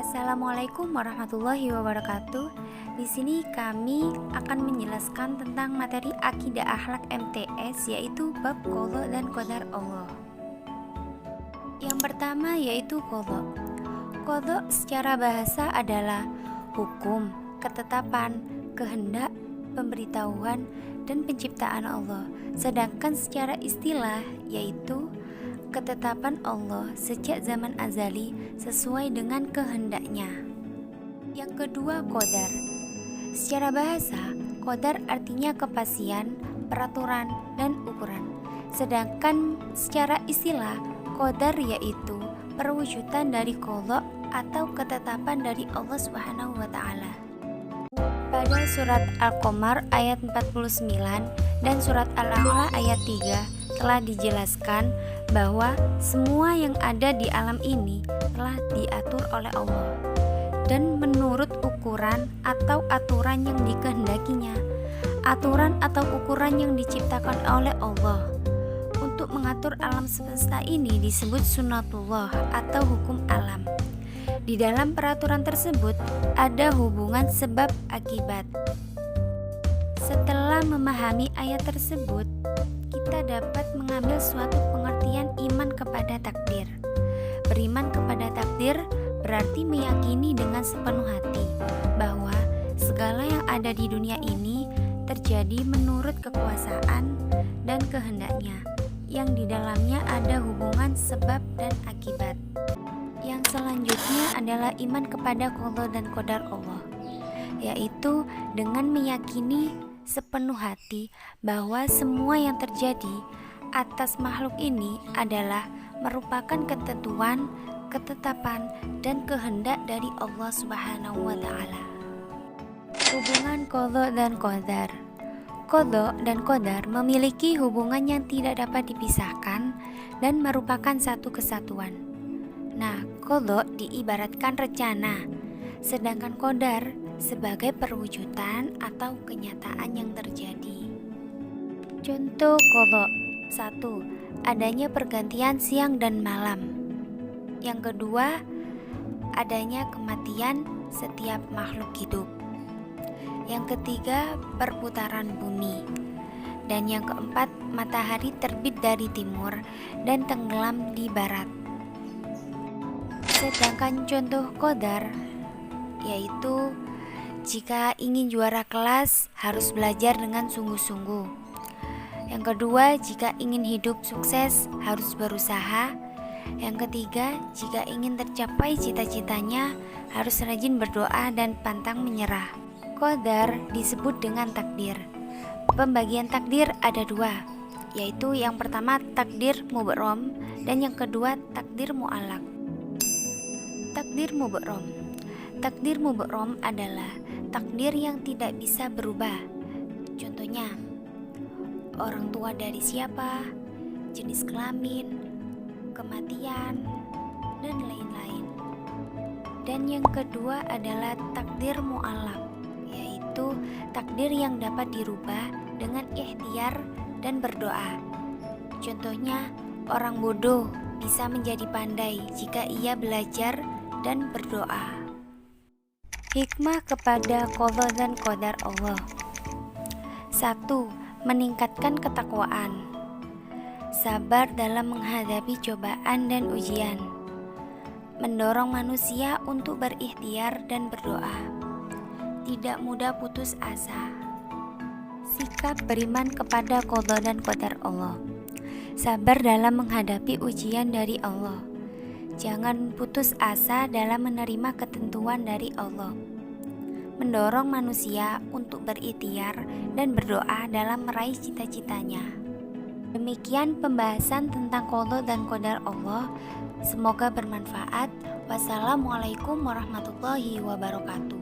Assalamualaikum warahmatullahi wabarakatuh. Di sini kami akan menjelaskan tentang materi akidah akhlak MTS, yaitu bab qadha dan qadar Allah. Yang pertama yaitu qadha. Qadha secara bahasa adalah hukum, ketetapan, kehendak, pemberitahuan, dan penciptaan Allah. Sedangkan secara istilah yaitu ketetapan Allah sejak zaman azali sesuai dengan kehendaknya. Yang kedua, qadar. Secara bahasa, qadar artinya kepastian, peraturan, dan ukuran. Sedangkan secara istilah, qadar yaitu perwujudan dari qadha atau ketetapan dari Allah Subhanahu wa taala. Pada surat Al-Qamar ayat 49 dan surat Al-A'la ayat 3 telah dijelaskan bahwa semua yang ada di alam ini telah diatur oleh Allah dan menurut ukuran atau aturan yang dikehendakinya, aturan atau ukuran yang diciptakan oleh Allah. Untuk mengatur alam semesta ini disebut sunnatullah atau hukum alam. Di dalam peraturan tersebut ada hubungan sebab akibat. Setelah memahami ayat tersebut, kita dapat mengambil suatu pengertian iman kepada takdir. Beriman kepada takdir berarti meyakini dengan sepenuh hati bahwa segala yang ada di dunia ini terjadi menurut kekuasaan dan kehendaknya, yang di dalamnya ada hubungan sebab dan akibat. Yang selanjutnya adalah iman kepada qadha dan qadar Allah, yaitu dengan meyakini sepenuh hati bahwa semua yang terjadi atas makhluk ini adalah merupakan ketentuan, ketetapan, dan kehendak dari Allah Subhanahu wa taala. Hubungan qadha dan qadar. Qadha dan qadar memiliki hubungan yang tidak dapat dipisahkan dan merupakan satu kesatuan. Nah, qadha diibaratkan rencana, sedangkan qadar sebagai perwujudan atau kenyataan yang terjadi. Contoh qadha: 1. Adanya pergantian siang dan malam. Yang kedua, adanya kematian setiap makhluk hidup. Yang ketiga, perputaran bumi. Dan yang keempat, matahari terbit dari timur dan tenggelam di barat. Sedangkan contoh qadar yaitu jika ingin juara kelas harus belajar dengan sungguh-sungguh. Yang kedua, jika ingin hidup sukses harus berusaha. Yang ketiga, jika ingin tercapai cita-citanya harus rajin berdoa dan pantang menyerah. Qadar disebut dengan takdir. Pembagian takdir ada dua, yaitu yang pertama takdir mubrom dan yang kedua takdir mu'allaq. Takdir mubrom. Takdir mubrom adalah takdir yang tidak bisa berubah. Contohnya, orang tua dari siapa, jenis kelamin, kematian, dan lain-lain. Dan yang kedua adalah takdir mu'allaq, yaitu takdir yang dapat dirubah dengan ikhtiar dan berdoa. Contohnya, orang bodoh bisa menjadi pandai jika ia belajar dan berdoa. Hikmah kepada qadha dan qadar Allah. 1. Meningkatkan ketakwaan. Sabar dalam menghadapi cobaan dan ujian. Mendorong manusia untuk berikhtiar dan berdoa. Tidak mudah putus asa. Sikap beriman kepada qadha dan qadar Allah. Sabar dalam menghadapi ujian dari Allah. Jangan putus asa dalam menerima ketentuan dari Allah. Mendorong manusia untuk berikhtiar dan berdoa dalam meraih cita-citanya. Demikian pembahasan tentang qadha dan qadar Allah. Semoga bermanfaat. Wassalamualaikum warahmatullahi wabarakatuh.